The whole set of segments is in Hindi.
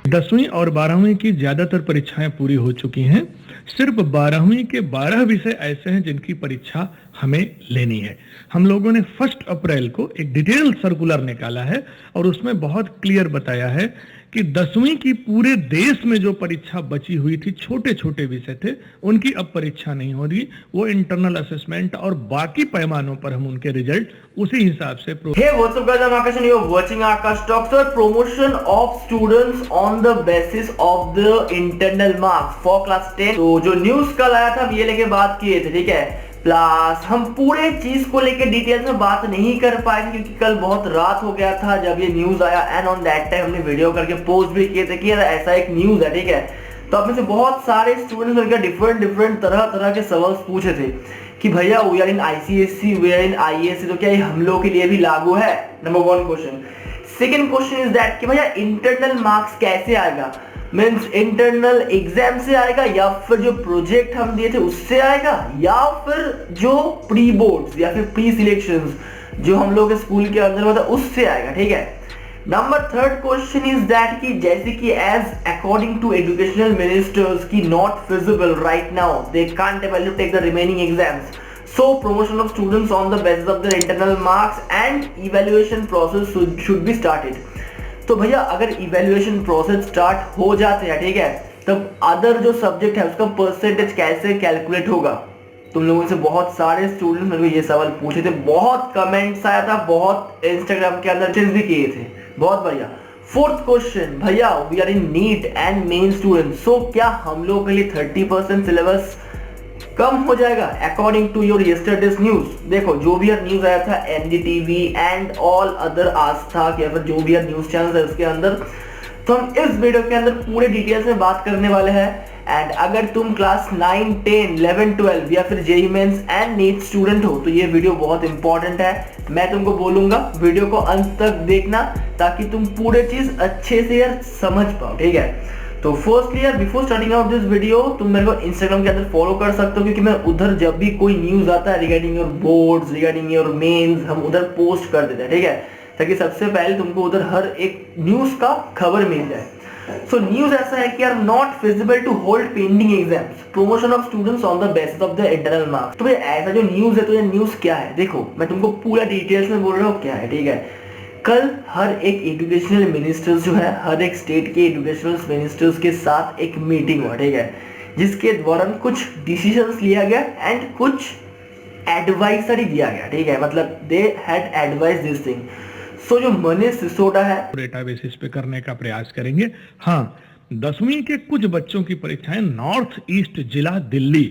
दसवीं और 12वीं की ज्यादातर परीक्षाएं पूरी हो चुकी हैं। सिर्फ 12वीं के 12 विषय ऐसे हैं जिनकी परीक्षा हमें लेनी है। हम लोगों ने 1 अप्रैल को एक डिटेल सर्कुलर निकाला है और उसमें बहुत क्लियर बताया है कि 10वीं की पूरे देश में जो परीक्षा बची हुई थी, छोटे छोटे विषय थे, उनकी अब परीक्षा नहीं होगी। वो इंटरनल असेसमेंट और बाकी पैमानों पर हम उनके रिजल्ट उसी हिसाब से Hey, what's up guys, I'm Akash and you're watching Akash Talks. So promotion of students on the basis of the internal marks for class 10. तो जो न्यूज कल आया था ये लेके बात किए थे, ठीक है। प्लस हम पूरे चीज को लेके डिटेल में बात नहीं कर पाए थे क्योंकि कल बहुत रात हो गया था जब ये न्यूज आया, एंड ऑन दैट टाइम हमने वीडियो करके पोस्ट भी किए थे कि ऐसा एक न्यूज है, ठीक है। तो अब में से बहुत सारे स्टूडेंट्स मिलकर डिफरेंट तरह के सवाल पूछे थे कि भैया we are in ICSE, we are in ISC, तो क्या ये हम लोग के लिए भी लागू है? Number 1 question. Second question is that कि भैया इंटरनल मार्क्स कैसे आएगा? मींस इंटरनल एग्जाम से आएगा या फिर जो प्रोजेक्ट हम दिए थे उससे आएगा या फिर जो प्री बोर्ड्स या फिर प्री सिलेक्शंस जो हम लोग स्कूल के अंदर होता है उससे आएगा, ठीक है। Number 3rd question is that कि जैसे कि as according to educational ministers की not feasible right now, they can't able to take the remaining exams, so promotion of students on the basis of the internal marks and evaluation process should be started. तो भैया अगर इवैल्यूएशन प्रोसेस स्टार्ट हो जाते हैं, ठीक है, तब अदर जो सब्जेक्ट है उसका परसेंटेज कैसे कैलकुलेट होगा? तुम लोगों से बहुत सारे स्टूडेंट्स मेरे को ये सवाल पूछे थे, बहुत कमेंट्स आया था, बहुत इंस्टाग्राम के अंदर चेंज भी किए थे, बहुत बढ़िया। 4th क्वेश्चन, भैया we are in NEET and main student, so क्या हम लोग के लिए 30% सिलेबस कम हो जाएगा according to your yesterday's news? देखो जो भी न्यूज आया था NDTV and all other Aastha या फिर जो भी न्यूज चैनल है उसके अंदर, तो हम इस वीडियो के अंदर पूरे डिटेल्स में बात करने वाले हैं। एंड अगर तुम क्लास 9, 10, 11, 12 या फिर JEE mains and NEET student हो तो ये वीडियो बहुत इंपॉर्टेंट है। मैं तुमको बोलूंगा वीडियो को अंत तक देखना ताकि तुम पूरे चीज अच्छे से यार समझ पाओ, ठीक है। तो फर्स्टली यार before starting out this video तुम मेरे को इंस्टाग्राम के अंदर फॉलो कर सकते हो क्योंकि मैं उधर जब भी कोई न्यूज आता है regarding your boards, regarding your mains, हम उधर पोस्ट कर देते हैं, ठीक है, ताकि सबसे पहले तुमको उधर हर एक न्यूज का खबर मिल जाए। सो न्यूज ऐसा है कि यार not feasible to hold pending exams, promotion of students on the basis of the internal marks. तो भैया ऐसा जो न्यूज है तो ये न्यूज क्या है? देखो मैं तुमको पूरा डिटेल्स में बोल रहा हूँ क्या है, ठीक है। कल हर एक एजुकेशनल मिनिस्टर्स जो है, हर एक स्टेट के एजुकेशनल मिनिस्टर्स के साथ एक मीटिंग हुआ, ठीक है, जिसके दौरान कुछ डिसीजंस लिया गया एंड कुछ एडवाइजरी दिया गया, ठीक है, मतलब they had advise this thing. So जो मनीष सिसोदिया है डेटा बेसिस पे करने का प्रयास करेंगे। हाँ, 10वीं के कुछ बच्चों की परीक्षाएं नॉर्थ ईस्ट जिला दिल्ली,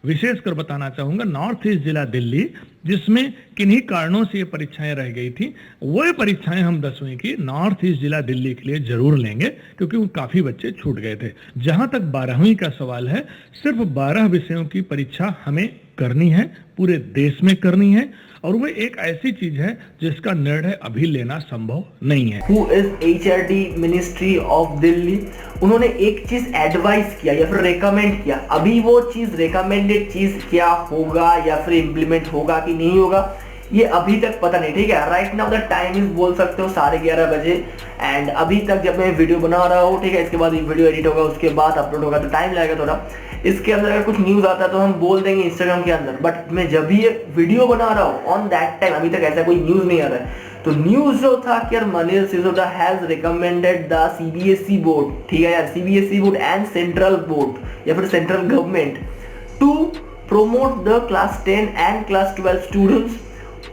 विशेषकर बताना चाहूंगा नॉर्थ ईस्ट जिला दिल्ली, जिसमें किन्हीं कारणों से ये परीक्षाएं रह गई थी, वो परीक्षाएं हम 10वीं की नॉर्थ ईस्ट जिला दिल्ली के लिए जरूर लेंगे क्योंकि वो काफी बच्चे छूट गए थे। जहां तक 12वीं का सवाल है, सिर्फ 12 विषयों की परीक्षा हमें करनी है, पूरे देश में करनी है, और वो एक ऐसी चीज है जिसका निर्णय अभी लेना संभव नहीं है। Who is HRD ministry of Delhi, उन्होंने एक चीज एडवाइस किया या फिर रेकमेंड किया। अभी वो चीज रेकमेंडेड चीज क्या होगा या फिर इम्प्लीमेंट होगा कि नहीं होगा ये अभी तक पता नहीं, ठीक है। Right now the time is बोल सकते हो 11:30 बजे, एंड अभी तक जब मैं वीडियो बना रहा हूँ, ठीक है, इसके बाद वीडियो एडिट होगा, उसके बाद अपलोड होगा, तो टाइम लगेगा थोड़ा। इसके अंदर अगर कुछ न्यूज आता है तो हम बोल देंगे इंस्टाग्राम के अंदर, बट मैं जब भी ये वीडियो बना रहा हूँ ऑन दैट टाइम अभी तक ऐसा कोई न्यूज नहीं आ रहा है। तो न्यूज जो था कि यार Manish Sisodia has recommended the CBSE board, ठीक है यार, CBSE board and central board या फिर central government to promote the class 10 and class 12 students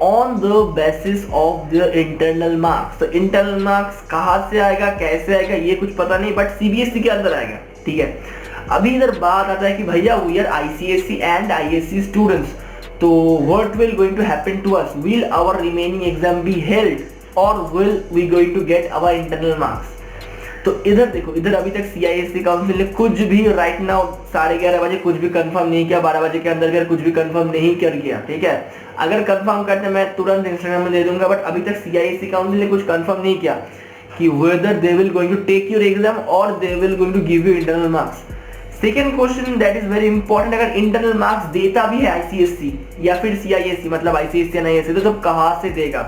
on the basis of the internal marks. तो इंटरनल मार्क्स कहाँ से आएगा, कैसे आएगा, ये कुछ पता नहीं, बट सीबीएसई के अंदर आएगा, ठीक है। अभी इधर बात आता है कि भैया we are ICSE and ISC students, तो what will going to happen to us? Will our remaining exam be held और will we going to get our internal marks? तो इधर देखो, इधर अभी तक सीआईएससी काउंसिल ने कुछ भी राइट नाउ 11:30 बजे कुछ भी कंफर्म नहीं किया, 12 बजे के अंदर भी कुछ भी कंफर्म नहीं कर गया, ठीक है। अगर कंफर्म करते मैं तुरंत इंस्टाग्राम में दे दूंगा, बट अभी तक सीआईएससी काउंसिल ने कुछ कंफर्म नहीं किया कि whether they will going to take your exam और they will going to give you internal marks. Second question that is very important, अगर इंटरनल मार्क्स देता भी है आईसीएससी या फिर सीआईएससी, मतलब आईसीएससी या नहीं, तो सब कहां से देगा?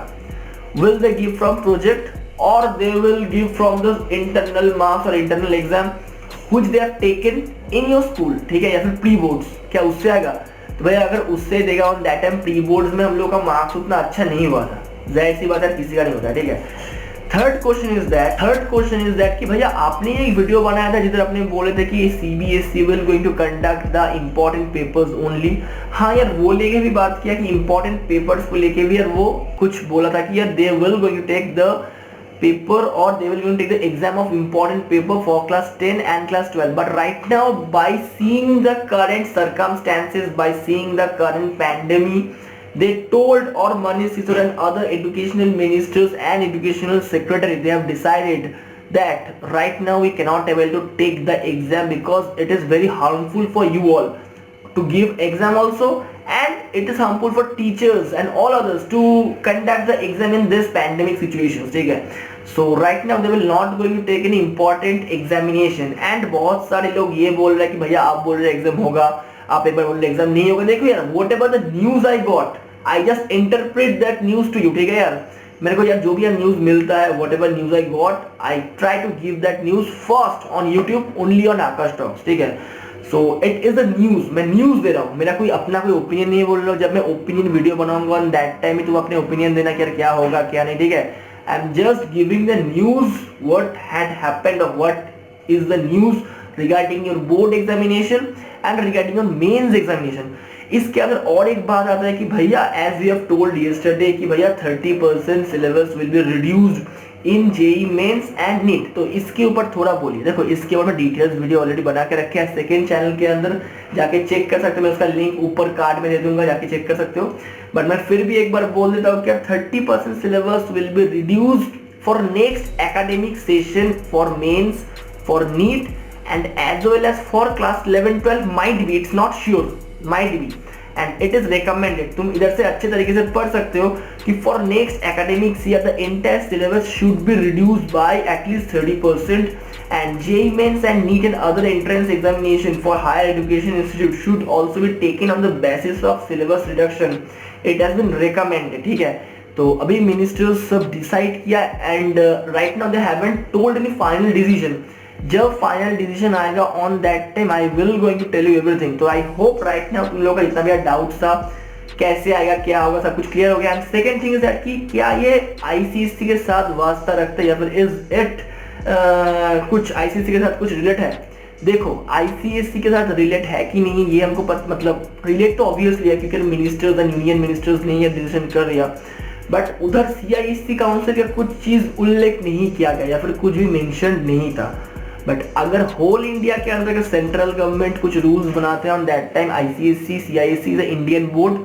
Will they give from project और they will give from the internal marks और internal exam which they have taken in your school, ठीक है, या फिर प्री बोर्ड्स, क्या उससे आएगा? तो भाई अगर उससे देगा, on that time pre boards में हम लोग का मार्क्स उतना अच्छा नहीं हुआ था, जाहिर सी बात है किसी का नहीं होता, ठीक है। थर्ड क्वेश्चन इज दैट कि भैया आपने एक वीडियो बनाया था जिधर आपने बोले थे कि CBSE will going to conduct the important papers only. हाँ यार, वो लेके भी बात किया कि इंपॉर्टेंट पेपर्स को लेके भी यार वो कुछ बोला था कि यार they will going to take the paper or they will going to take the exam of important paper for class 10 and class 12, but right now by seeing the current circumstances, by seeing the current pandemic, they told, or Manish Sisodia and other educational ministers and educational secretary, they have decided that right now we cannot able to take the exam because it is very harmful for you all to give exam also, and it is harmful for teachers and all others to conduct the exam in this pandemic situations, ठीक है। So right now they will not going to take any important examination, and बहुत सारे लोग ये बोल रहे हैं कि भैया आप बोल रहे एग्जाम होगा, आप एक बार बोल रहे एग्जाम नहीं होगा। देखो यार, whatever the news I got, I just interpret that news to you, ठीक है यार। मेरे को यार जो भी यार न्यूज मिलता है, whatever news I got, I try to give that news first on YouTube, only on Akash Talks, ठीक है। So it is the news, मैं न्यूज दे रहा हूँ, मेरा कोई अपना कोई ओपिनियन नहीं बोल रहा हूँ। जब मैं ओपिनियन वीडियो बनाऊंगा ऑन दैट टाइम ही तुम अपने ओपिनियन देना कि क्या होगा क्या नहीं, ठीक है। I am just giving the news what had happened और what is the news regarding your board examination and regarding your mains examination. इसके अंदर और एक बात आता है कि भैया as we have told yesterday कि भैया 30% syllabus will be reduced in JEE mains and NEET. तो इसके ऊपर थोड़ा बोलिए। देखो इसके ऊपर मैं डिटेल्स वीडियो ऑलरेडी बना के रखे हैं सेकंड चैनल के अंदर, जाके चेक कर सकते हो, मैं उसका लिंक ऊपर कार्ड में दे दूंगा, जाके चेक कर सकते हो। बट मैं फिर भी एक बार बोल देता हूँ कि 30% syllabus will be reduced for next academic session for mains, for NEET and as well as for class 11-12, might be, it's not sure, might be, and it is recommended. तुम इधर से अच्छे तरीके से पढ़ सकते हो कि for next academic year the entire syllabus should be reduced by at least 30%, and JEE mains and NEET and other entrance examination for higher education institute should also be taken on the basis of syllabus reduction, it has been recommended, ठीक है। तो अभी मिनिस्टर्स सब डिसाइड किया and right now they haven't told any final decision. जब फाइनल डिसीजन आएगा on that time I will going to tell you everything. तो आई होप राइट नाउ तुम लोगों का जितना भी डाउट था कैसे आएगा क्या होगा सब कुछ क्लियर हो गया। And second thing is that कि क्या ये आईसीएससी के साथ वास्ता रखते हैं या फिर इज इट कुछ आईसीएससी के साथ कुछ रिलेट है। देखो आईसीएससी के साथ रिलेट है कि नहीं ये हमको मतलब रिलेट तो ऑब्वियसली है क्योंकि मिनिस्टर्स एंड यूनियन मिनिस्टर्स ने ये डिसीजन कर लिया, बट उधर सीआईएससी काउंसिल का कुछ चीज उल्लेख नहीं किया गया या फिर कुछ भी मेंशन नहीं था। बट अगर होल इंडिया के अंदर सेंट्रल गवर्नमेंट कुछ रूल्स बनाते हैं on that time ICSC CISC the Indian board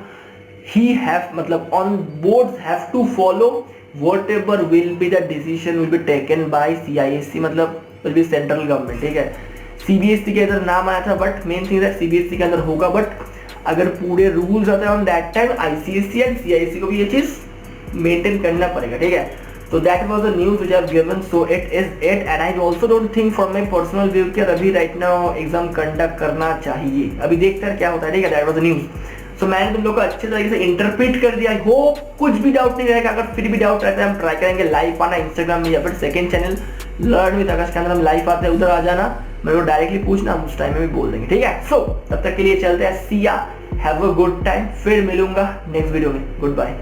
ही हैव मतलब on boards have to follow whatever will be the decision will be taken by CISC, मतलब विल बी सेंट्रल गवर्नमेंट, ठीक है। सीबीएसई के अंदर नाम आया था बट मेन थिंग है सीबीएसई के अंदर होगा, बट अगर पूरे रूल्स आते हैं on that time ICSC and CISC को भी ये चीज मेंटेन करना पड़ेगा, ठीक है। So that was the news which I have given. So it is it, and I also don't think from my personal view कि अभी right now exam conduct करना चाहिए। अभी देखते हैं क्या होता है, ठीक है। That was the news. So मैंने तुम लोग को अच्छे तरीके से इंटरप्रेट कर दिया। I hope कुछ भी डाउट नहीं रहेगा। अगर फिर भी डाउट रहता है हम ट्राई करेंगे लाइव आना इंस्टाग्राम में या फिर सेकंड चैनल लर्न विद आकाश के अंदर हम लाइव आते हैं, उधर आ जाना, मेरे को डायरेक्टली पूछना, हम उस टाइम में भी बोल देंगे, ठीक है। सो तब तक के लिए चलते हैं, see ya, have a good time, फिर मिलूंगा नेक्स्ट वीडियो में, गुड बाय।